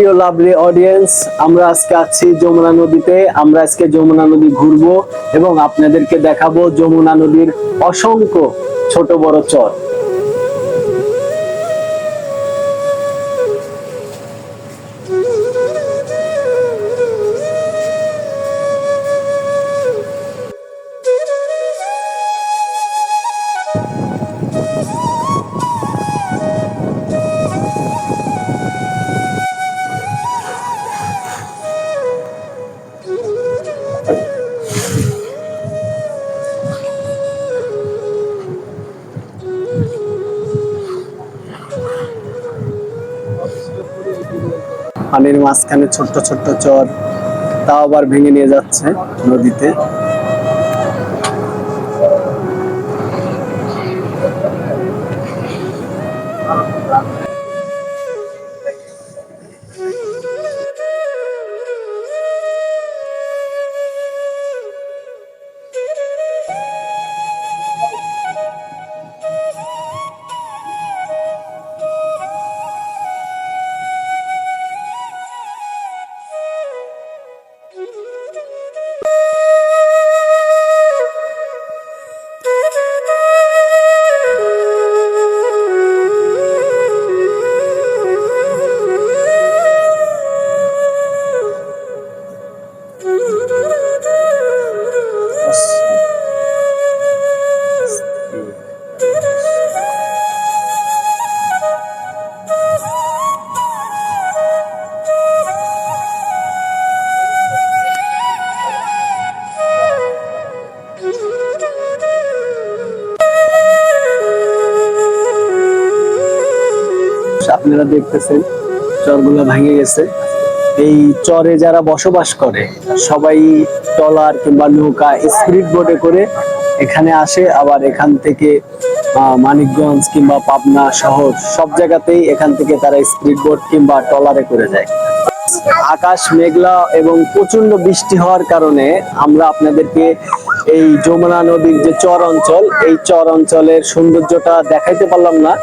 প্রিয় lovely audience, আমরা আজকে আছি যমুনা নদীতে। আমরা আজকে যমুনা নদী ঘুরবো এবং আপনাদেরকে দেখাবো যমুনা নদীর অসংখ্য ছোট বড় চর। পানির মাঝখানে ছোট্ট ছোট্ট চর, তাও আবার ভেঙে নিয়ে যাচ্ছে নদীতে। আপনারা দেখতেছেন চরগুলো ভেঙে গেছে। এই চরে যারা বসবাস করে সবাই ট্রলার কিংবা নৌকা, স্পিড বোটে করে এখানে আসে। আবার এখান থেকে মানিকগঞ্জ কিংবা পাবনা শহর সব জায়গাতেই এখান থেকে তারা স্পিড বোট কিংবা ট্রলারে করে যায়। আকাশ মেঘলা এবং প্রচন্ড বৃষ্টি হওয়ার কারণে আমরা আপনাদেরকে এই যমুনা নদীর যে চর অঞ্চল, এই চর অঞ্চলের সৌন্দর্যটা দেখাইতে পারলাম না।